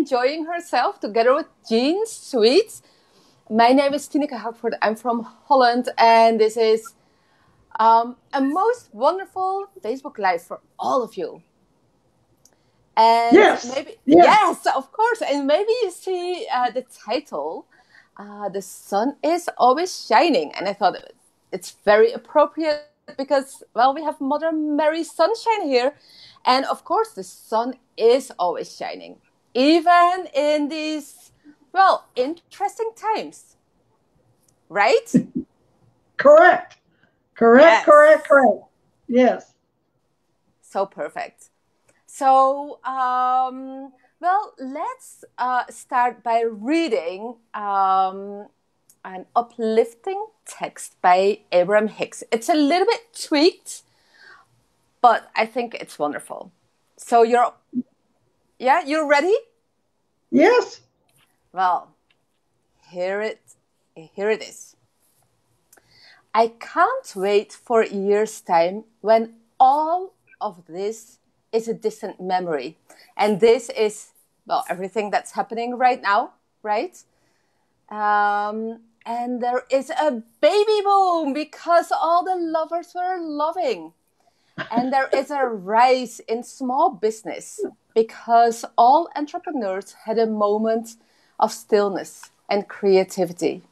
enjoying herself together with Jean Sweets. My name is Tineke Hartford. I'm from Holland, and this is a most wonderful Facebook Live for all of you. And yes, of course. And maybe you see the title, The Sun is Always Shining. And I thought it's very appropriate because, well, we have Mother Mary Sunshine here. And of course, the sun is always shining, even in these, well, interesting times. Right? Correct. Yes. Correct. Yes. So perfect. So, well, let's start by reading an uplifting text by Abraham Hicks. It's a little bit tweaked, but I think it's wonderful. So you're ready? Yes. Well, here it is. I can't wait for a year's time when all of this is a distant memory. And this is, well, everything that's happening right now, right? And there is a baby boom because all the lovers were loving. And there is a rise in small business because all entrepreneurs had a moment of stillness and creativity.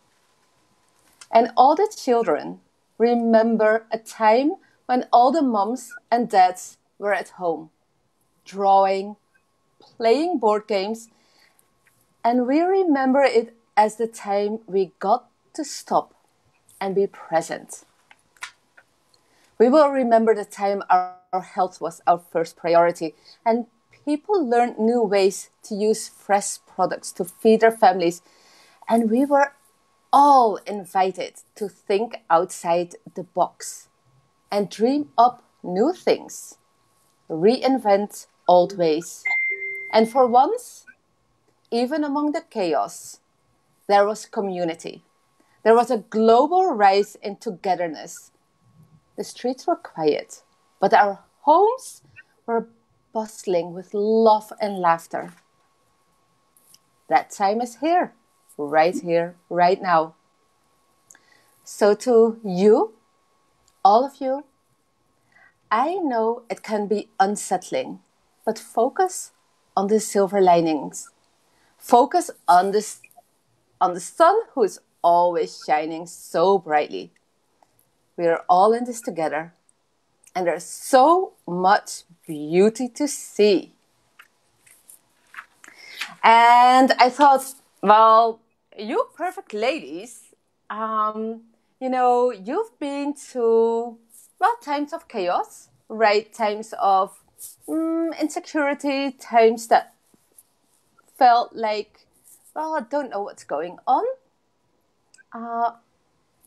And all the children remember a time when all the moms and dads were at home, drawing, playing board games, and we remember it as the time we got to stop and be present. We will remember the time our health was our first priority, and people learned new ways to use fresh products to feed their families, and we were all invited to think outside the box and dream up new things, reinvent old ways. And for once, even among the chaos, there was community. There was a global rise in togetherness. The streets were quiet, but our homes were bustling with love and laughter. That time is here, right now. So to you, all of you, I know it can be unsettling, but focus on the silver linings. Focus on the sun who is always shining so brightly. We are all in this together, and there's so much beauty to see. And I thought, well, you perfect ladies, you've been to, well, times of chaos, right? Times of insecurity, times that felt like, well, I don't know what's going on.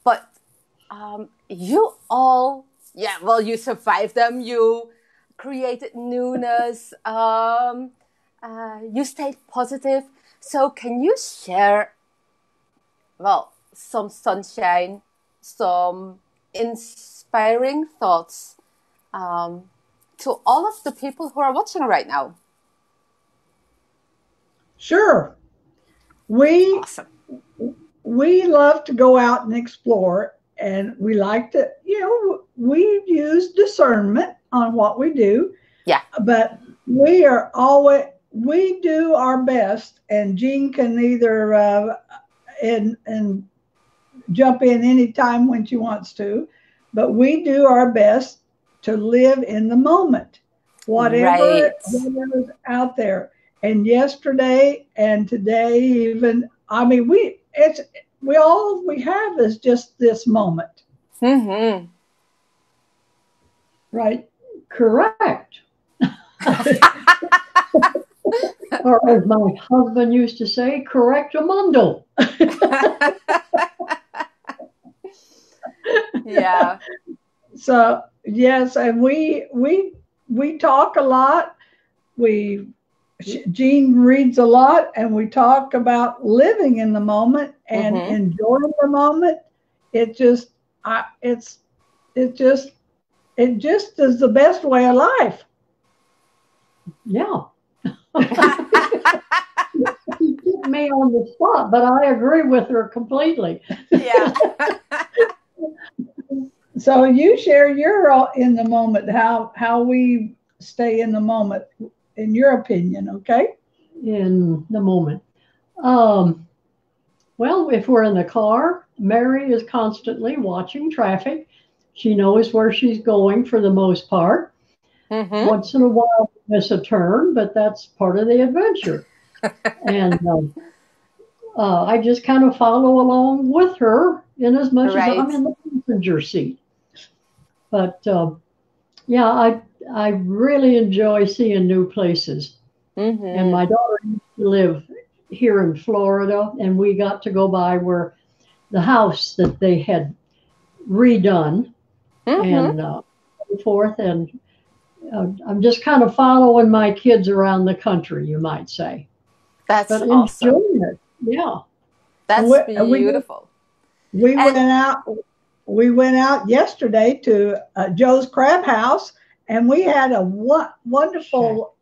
But you all, you survived them. You created newness. You stayed positive. So can you share, well, some sunshine, some inspiring thoughts to all of the people who are watching right now? Sure. Awesome. We love to go out and explore, and we like to, we use discernment on what we do. Yeah. But we do our best, and Jean can either and jump in anytime when she wants to, but we do our best to live in the moment, whatever is out there. And yesterday and today, even, I mean, all we have is just this moment. Mm-hmm. Right? Correct. Or as my husband used to say, correctamundo. Yeah. So yes, and we talk a lot. Jean reads a lot, and we talk about living in the moment and enjoying the moment. It just is the best way of life. Yeah. on the spot, but I agree with her completely. Yeah. So you share your in the moment, how we stay in the moment, in your opinion, okay? In the moment. Um, well, if we're in the car, Mary is constantly watching traffic. She knows where she's going for the most part. Mm-hmm. Once in a while, we miss a turn, but that's part of the adventure. And I just kind of follow along with her in as much as I'm Right. in the passenger seat. But yeah, I really enjoy seeing new places. And Mm-hmm. my daughter used to live here in Florida, and we got to go by where the house that they had redone Mm-hmm. and so forth. And I'm just kind of following my kids around the country, you might say, That's but awesome. enjoying it. Yeah. And That's beautiful. we And we went out yesterday to Joe's Crab House, and we had a Shack. wonderful,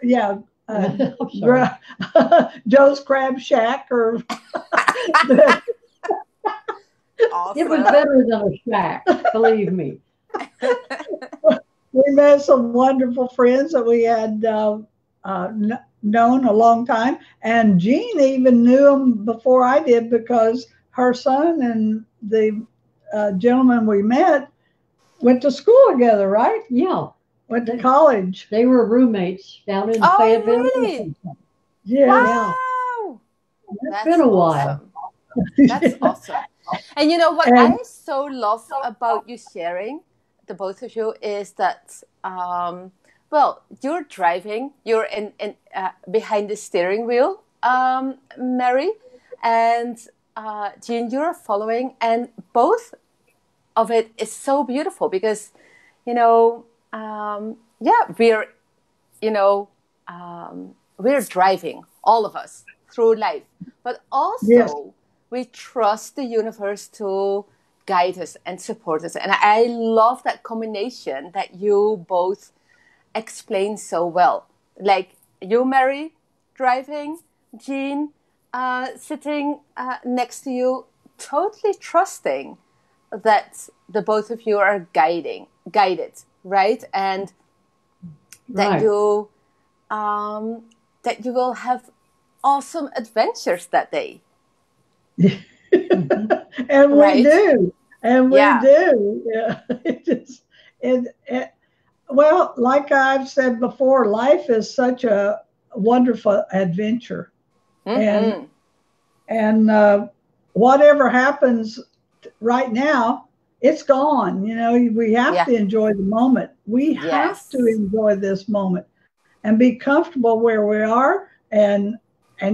yeah, I'm sorry. Joe's Crab Shack, or It was awesome. better than a shack, believe me. we met some wonderful friends that we had known a long time, and Jean even knew them before I did, because her son and the gentleman we met went to school together, right? Yeah. Went to college. They were roommates down in Oh, Fayetteville. really? Yes. Yeah. Wow. It's been That's a while. awesome. That's awesome. And you know what And I so love about you sharing, the both of you, is that, well, you're driving, you're in behind the steering wheel, Mary, and Jean, you're following, and both of it is so beautiful because, you know, yeah, you know, we're driving, all of us, through life, but yes, also we trust the universe to guide us and support us. And I love that combination that you both explain so well. Like you, Mary, driving, Jean, sitting next to you, totally trusting that the both of you are guided, right? And that Right. you that you will have awesome adventures that day, Mhm. and we right? do, and we Yeah. do. Yeah, it, well, like I've said before, life is such a wonderful adventure, and Mm-hmm. and whatever happens right now, it's gone. You know, we have Yeah. to enjoy the moment. We have to Yes. enjoy this moment and be comfortable where we are, and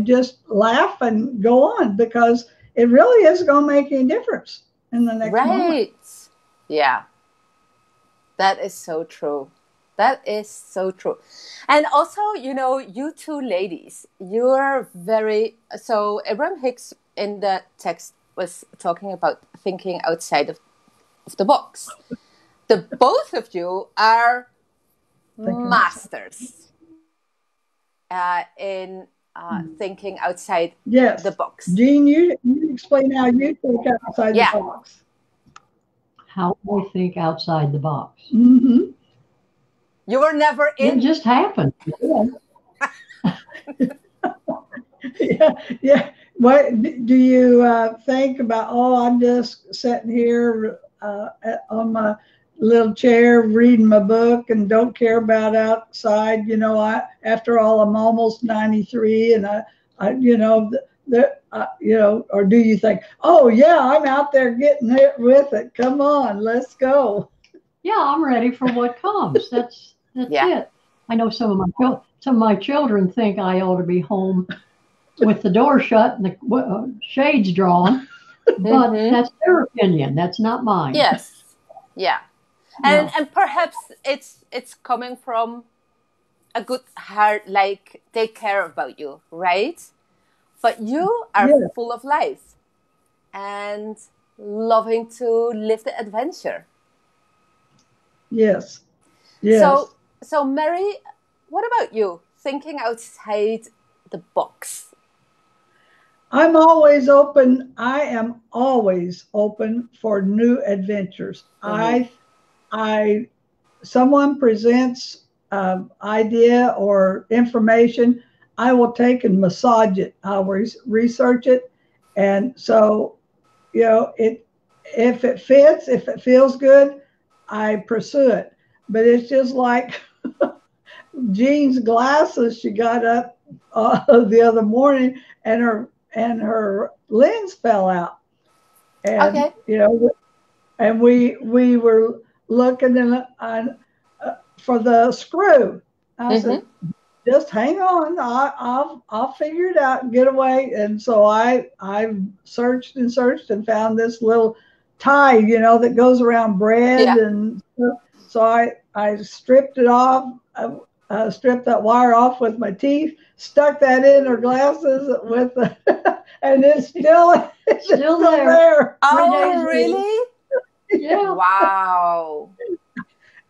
just laugh and go on, because it really is going to make any difference in the next moment. Right. Yeah. That is so true. That is so true. And also, you know, you two ladies, you're very, so Abraham Hicks in the text was talking about thinking outside of the box. The both of you are Thinking outside. masters in thinking outside the Yes, box. Jean, you explain how you think outside the Yeah. box. How I think outside the box. Mm-hmm. You were never It in. just happened. Yeah. Yeah, yeah. What do you think about? Oh, I'm just sitting here on my little chair reading my book and don't care about outside. You know, after all, I'm almost 93, and you know, you know, or do you think, oh yeah, I'm out there getting it with it. Come on, let's go. Yeah, I'm ready for what comes. That's Yeah. it. I know some of my children think I ought to be home with the door shut and the shades drawn, but Mm-hmm. that's their opinion. That's not mine. Yes. Yeah. Yeah. And perhaps it's coming from a good heart, like they care about you, right? But you are Yes, full of life and loving to live the adventure. yes, So yes. so Mary, what about you? Thinking outside the box. I'm always open. I am always open for new adventures. Mm-hmm. I, someone presents an idea or information, I will take and massage it. I'll research it, and so it, if it fits, if it feels good, I pursue it. But it's just like Jean's glasses. She got up the other morning, and her lens fell out, and Okay. and we were looking for the screw. I Mm-hmm. said, just hang on. I'll figure it out and get away. And so I searched and searched and found this little tie, that goes around bread. Yeah. And so I stripped it off, stripped that wire off with my teeth, stuck that in her glasses with the, and it's Still still there. there. 3 days Oh, later. really? Yeah. Wow.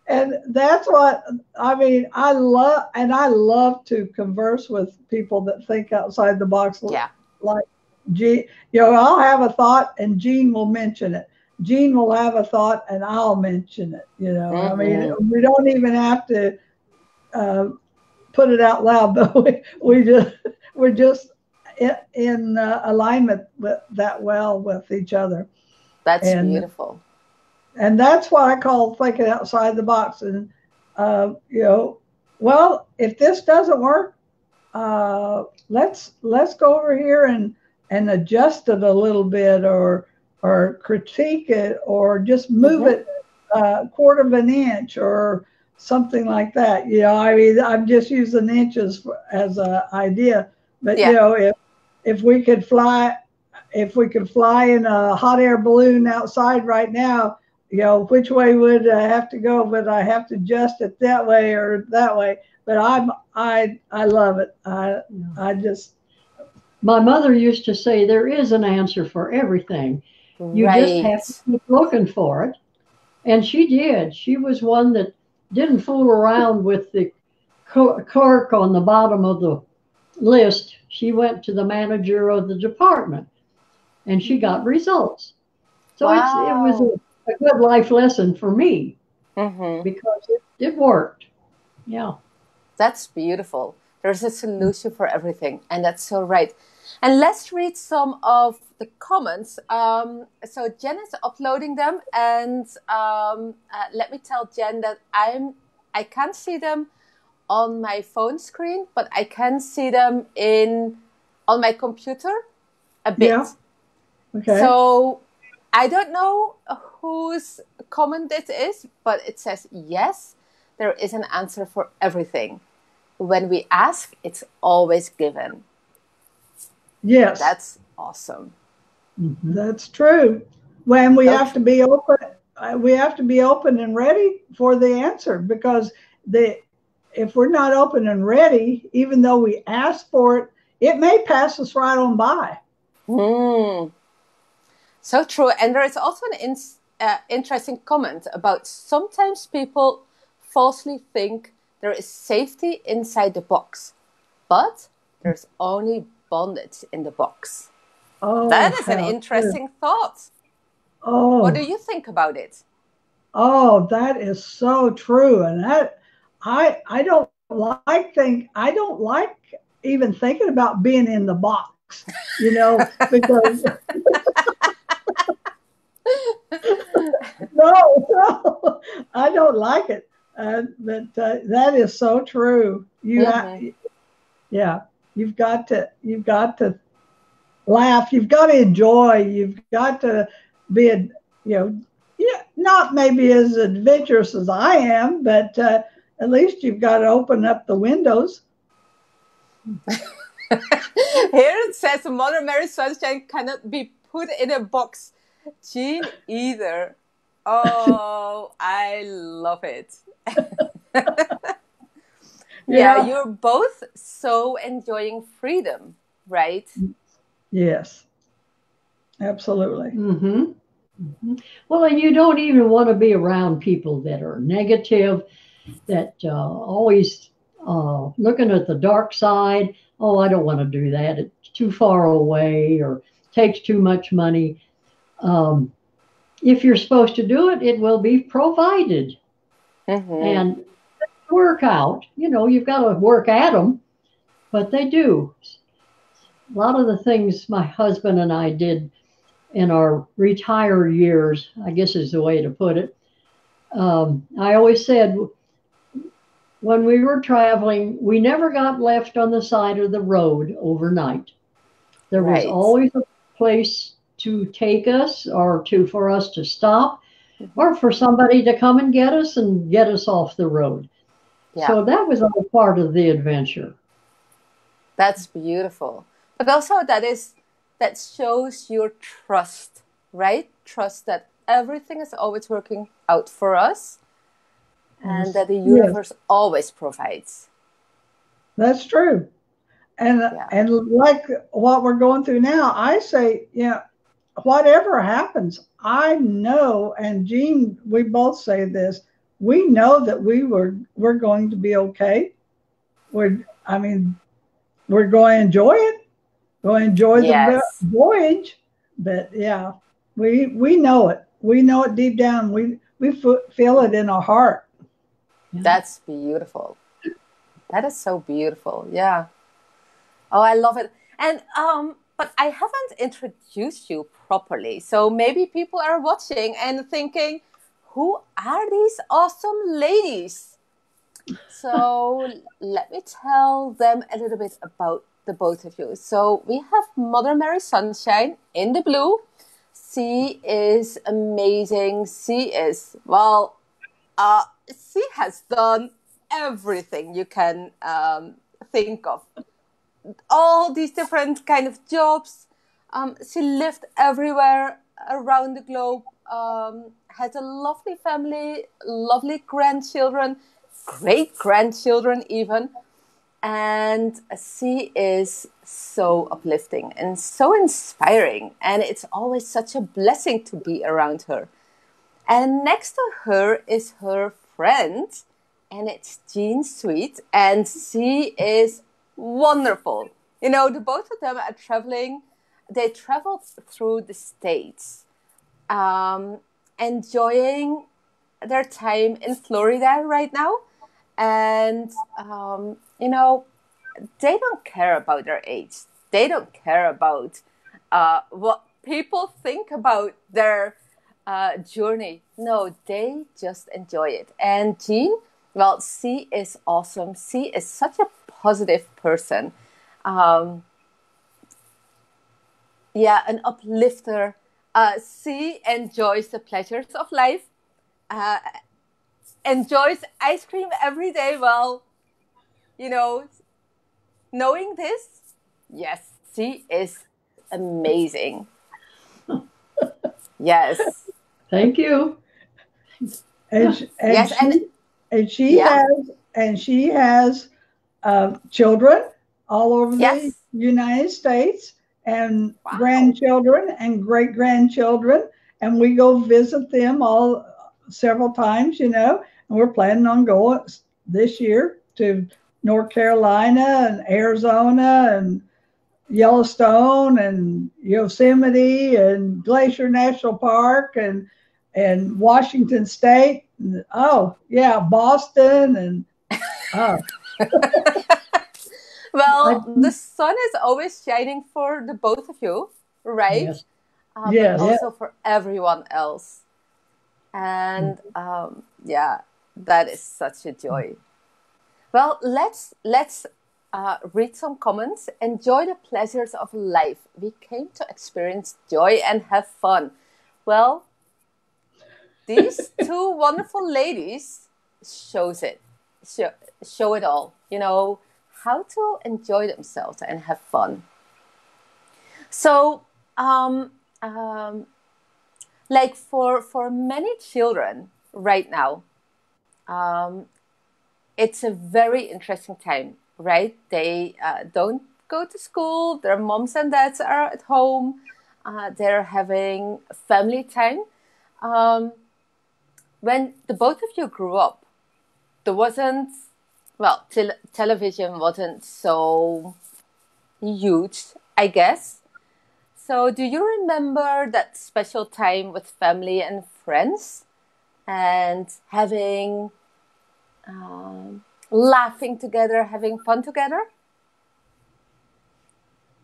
And that's what I mean. I love to converse with people that think outside the box. Yeah. Like Gene, I'll have a thought and Gene will mention it. Gene will have a thought and I'll mention it. I mean, Mm-hmm. we don't even have to uh, put it out loud, but we're just in alignment with that well with each other. That's And beautiful. that's what I call thinking outside the box. And well, if this doesn't work, let's go over here and adjust it a little bit, or critique it, or just move Mm-hmm. it a quarter of an inch, or something like that. I mean, I'm just using inches as an idea, but Yeah. if we could fly, in a hot air balloon outside right now, which way would I have to go? But I have to adjust it that way or that way. But I love it. I just My mother used to say there is an answer for everything. You just have to Right. keep looking for it. And she did. She was one that didn't fool around with the clerk on the bottom of the list. She went to the manager of the department and she got results. So it was Wow. a good life lesson for me Mm-hmm. because it worked. Yeah. That's beautiful. There's a solution for everything, and that's so right. And let's read some of the comments. So Jen is uploading them, and let me tell Jen that I can't see them on my phone screen, but I can see them on my computer a yeah, bit. okay. So I don't know whose comment it is, but it says yes, there is an answer for everything. When we ask, it's always given. Yes, That's awesome. Mm-hmm. that's true. When we So have to true. be open, and ready for the answer, because the if we're not open and ready, even though we ask for it, it may pass us right on by. Hmm. So true. And there is also an interesting comment about sometimes people falsely think there is safety inside the box, but there's only bondage in the box. Oh, That is an how true. interesting thought. What do Oh, you think about it? that is so true. And that I don't like even thinking about being in the box, because no, I don't like it. But that is so true. Mm-hmm. Yeah, you've got to laugh. You've got to enjoy. You've got to be yeah, not maybe as adventurous as I am, but at least you've got to open up the windows. Here it says Mother Mary Sunshine cannot be put in a box. Jean either. Oh, I love it. Yeah, Yeah. you're both so enjoying freedom, right? Yes. Absolutely. Mm-hmm. Mm-hmm. Well, and you don't even want to be around people that are negative, that always looking at the dark side. oh, I don't want to do that. It's too far away or takes too much money. Um, if you're supposed to do it, it will be provided. Mm-hmm. And work out, you've got to work at them, but they do. A lot of the things my husband and I did in our retired years, I guess is the way to put it. I always said when we were traveling, we never got left on the side of the road overnight. There was Right. always a place to take us or for us to stop Mm-hmm. or for somebody to come and get us off the road. Yeah, So that was all part of the adventure. that's beautiful. But also that shows your trust, right? Trust that everything is always working out for us and Yes. that the Yes, universe always provides. that's true. Yeah. And like what we're going through now, I say, whatever happens, I know, and Jean, we both say this, we know that we're going to be okay. I mean, we're going to enjoy it. Going to enjoy the Yes, voyage. But yeah, we know it. We know it deep down. We feel it in our heart. Yeah. that's beautiful. That is so beautiful. Yeah. Oh, I love it. And but I haven't introduced you properly. So maybe people are watching and thinking, who are these awesome ladies? So let me tell them a little bit about the both of you. So we have Mother Mary Sunshine in the blue. She is amazing. She has done everything you can think of. All these different kind of jobs. She lived everywhere around the globe. Has a lovely family, lovely grandchildren, great grandchildren even. And she is so uplifting and so inspiring. And it's always such a blessing to be around her. And next to her is her friend, and it's Jean Sweet, and she is wonderful. The both of them are traveling. They traveled through the States, um, enjoying their time in Florida right now. And, they don't care about their age. They don't care about what people think about their journey. No, they just enjoy it. And Jean, well, she is awesome. She is such a positive person. Um, yeah, an uplifter. She enjoys the pleasures of life, uh, enjoys ice cream every day. Well, you know, knowing this, yes, she is amazing. Yes. Thank you. And sh- and Yes, and she and she yeah, has and she has children all over the yes. United States and Wow. grandchildren and great grandchildren, and we go visit them all several times, and we're planning on going this year to North Carolina and Arizona and Yellowstone and Yosemite and Glacier National Park and Washington State. And, oh yeah, Boston and oh Well, I, the sun is always shining for the both of you, right? yes. But yes, also for everyone else. And yeah, that is such a joy. Well, let's read some comments. Enjoy the pleasures of life. We came to experience joy and have fun. Well, these two wonderful ladies shows it, show, show it all. How to enjoy themselves and have fun. So, like for many children right now, um, it's a very interesting time, right? They don't go to school. Their moms and dads are at home. They're having family time. Um, when the both of you grew up, there wasn't, well, television wasn't so. huge, I guess. So, do you remember that special time with family and friends and having, laughing together, having fun together?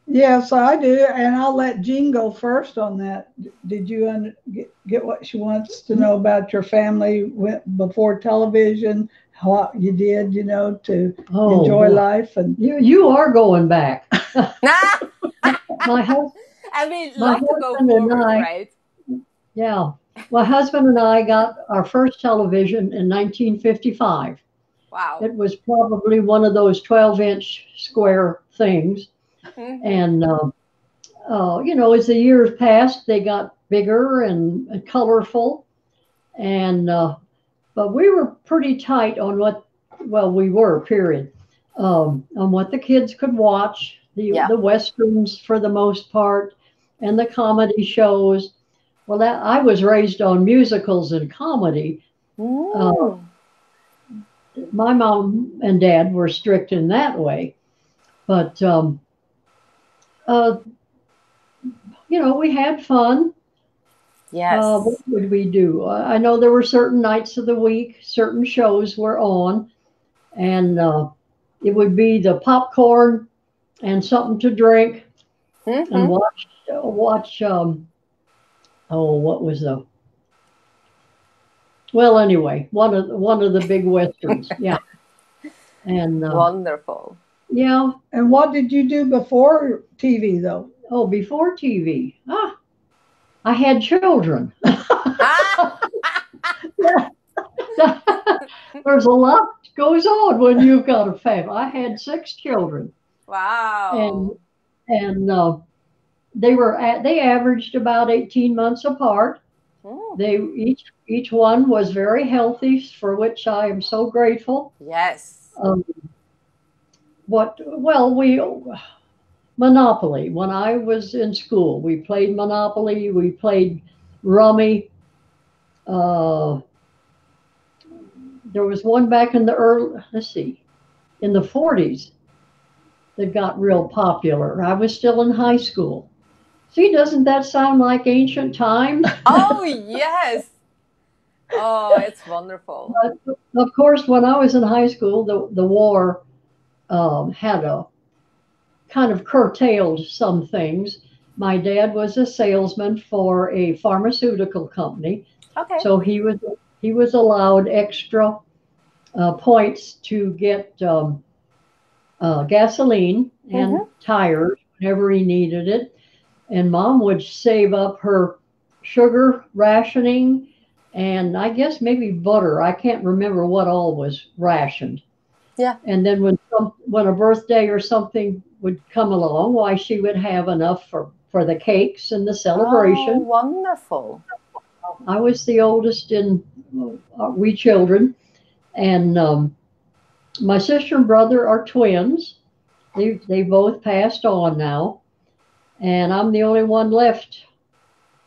Yes, I do, and I'll let Jean go first on that. Did you get what she wants to know about your family before television? What you did, to enjoy life, and you are going back. My husband. I mean, My love to go husband and forward, I, right? yeah, my husband and I got our first television in 1955. Wow. It was probably one of those 12-inch square things. Mm-hmm. And, as the years passed, they got bigger and colorful. And, but we were pretty tight on we were, period, on what the kids could watch, the Westerns for the most part, and the comedy shows. Well, I was raised on musicals and comedy. My mom and dad were strict in that way, but we had fun. Yes. What would we do? I know there were certain nights of the week, certain shows were on, and it would be the popcorn and something to drink, and watch. What was the? Well, anyway, one of the big westerns, yeah. And wonderful. Yeah. And what did you do before TV, though? Oh, before TV, I had children. There's a lot goes on when you've got a family. I had 6 children. Wow. And they averaged about 18 months apart. They each one was very healthy, for which I am so grateful. Yes. Monopoly. When I was in school, we played Monopoly. We played Rummy. There was one back in the in the 40s that got real popular. I was still in high school. See, doesn't that sound like ancient times? Oh, yes. Oh, it's wonderful. But, of course, when I was in high school, the war had a kind of curtailed some things. My dad was a salesman for a pharmaceutical company. Okay. So he was allowed extra points to get gasoline and tires whenever he needed it. And Mom would save up her sugar rationing and I guess maybe butter. I can't remember what all was rationed. Yeah. And then when a birthday or something would come along, why she would have enough for the cakes and the celebration. Oh, wonderful. I was the oldest in we children, and my sister and brother are twins. They both passed on now, and I'm the only one left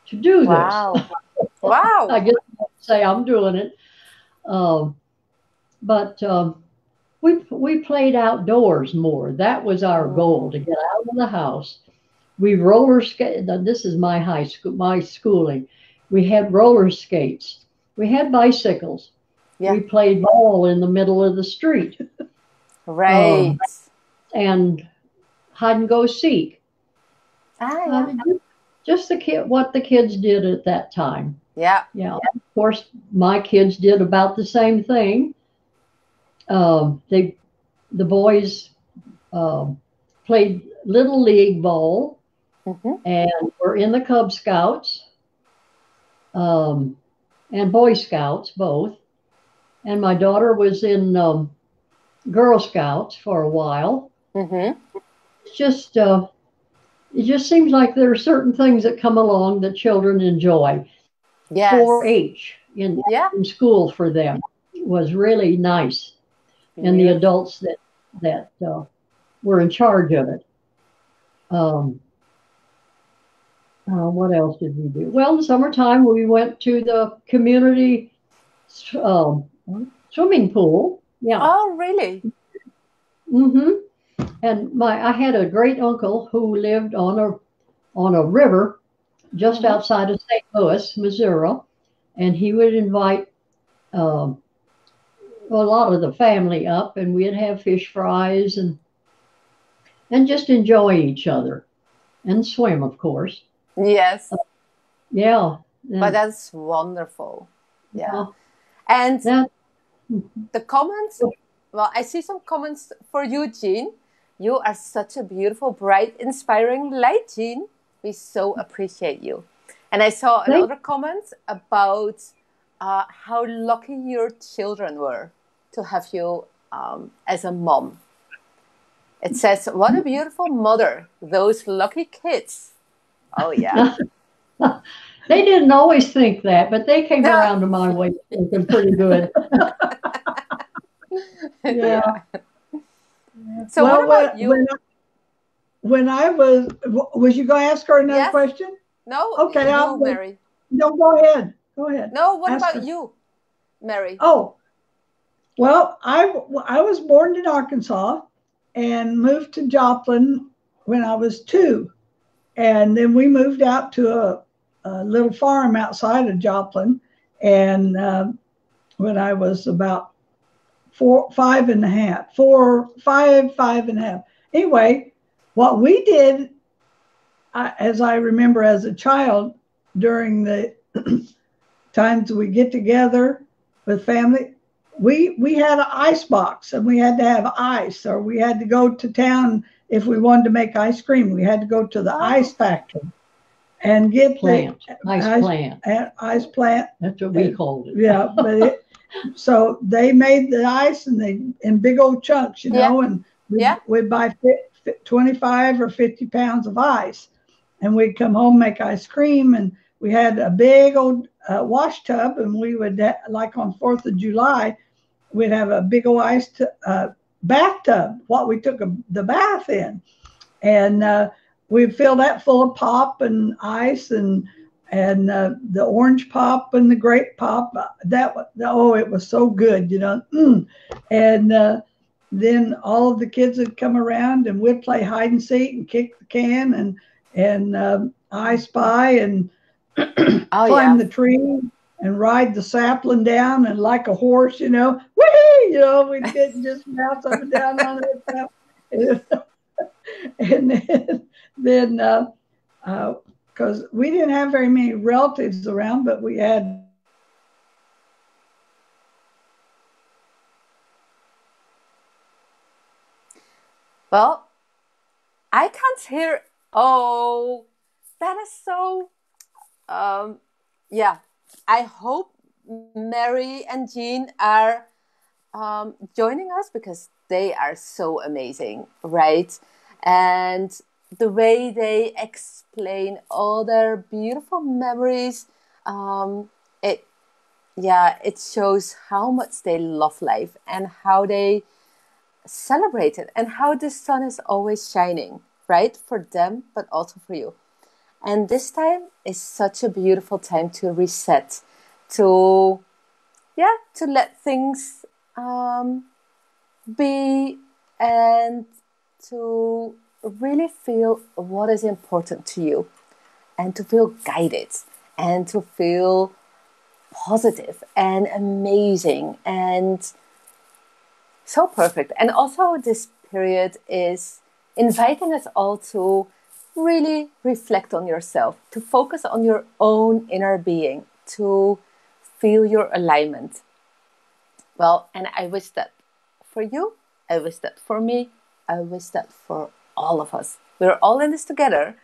to do this. Wow. Wow. I guess I'll say I'm doing it. But we played outdoors more. That was our goal, to get out of the house. We roller skate. This is my schooling. We had roller skates. We had bicycles. Yeah. We played ball in the middle of the street. Right. And hide and go seek. Yeah. Just what the kids did at that time. Yeah. Yeah. Of course, my kids did about the same thing. The boys played Little League ball and were in the Cub Scouts and Boy Scouts both. And my daughter was in Girl Scouts for a while. It's just it just seems like there are certain things that come along that children enjoy. Yes. 4-H in school for them was really nice. And the adults that were in charge of it. What else did we do? Well, in the summertime, we went to the community swimming pool. Yeah. Oh, really? And I had a great uncle who lived on a river just Mm-hmm. outside of St. Louis, Missouri, and he would invite um, a lot of the family up, and we'd have fish fries and just enjoy each other and swim, of course. Yes, Yeah, but and that's wonderful. Yeah. uh, And that the comments, well, I see some comments for you, Jean. You are such a beautiful, bright, inspiring light, Jean. We so appreciate you. And I saw thank another comment about how lucky your children were to have you as a mom. It says, what a beautiful mother, those lucky kids. Oh, yeah. they didn't always think that, but they came around to my way of thinking pretty good. Yeah. Yeah. So what Well, about you? when I was you going to ask her another Yes? question? No, Okay, you, Mary. no, go ahead. Go ahead. No, what Ask about her. you, Mary? Oh, well, I was born in Arkansas and moved to Joplin when I was 2. And then we moved out to a little farm outside of Joplin. And when I was about 4, 5.5, 4, 5, 5.5. Anyway, what we did, as I remember as a child, during the times we get together with family, we had an ice box and we had to have ice, or we had to go to town if we wanted to make ice cream. We had to go to the ice Oh, factory and get Plant, the nice plant. ice plant. That's what we called it. Yeah, but so they made the ice and they in big old chunks, yeah, and yeah. we'd buy 25 or 50 pounds of ice, and we'd come home make ice cream, and we had a big old wash tub, and we would like on 4th of July, we'd have a big old bathtub, what we took the bath in, and we'd fill that full of pop and ice and the orange pop and the grape pop. It was so good, And then all of the kids would come around and we'd play hide and seek and kick the can and I spy and Oh, climb yeah. the tree and ride the sapling down and like a horse, whee, we'd get and just bounce up and down on it. And then because we didn't have very many relatives around, but we had. Well, I can't hear. Oh, that is so. Um, yeah. I hope Mary and Jean are joining us because they are so amazing, right? And the way they explain all their beautiful memories, it it shows how much they love life and how they celebrate it and how the sun is always shining, right? For them, but also for you. And this time is such a beautiful time to reset, to to let things be and to really feel what is important to you and to feel guided and to feel positive and amazing and so perfect. And also this period is inviting us all to really reflect on yourself, to focus on your own inner being, to feel your alignment. Well, and I wish that for you, I wish that for me, I wish that for all of us. We're all in this together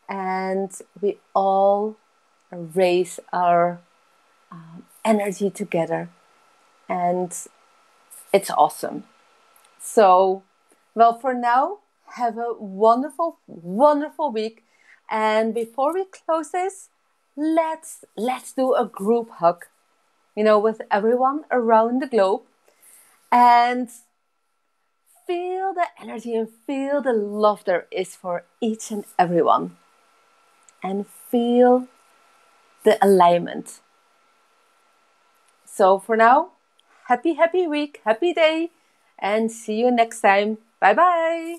and we all raise our energy together and it's awesome. So, well, for now, have a wonderful, wonderful week. And before we close this, let's do a group hug, with everyone around the globe and feel the energy and feel the love there is for each and everyone. And feel the alignment. So for now, happy week, happy day, and see you next time. Bye bye.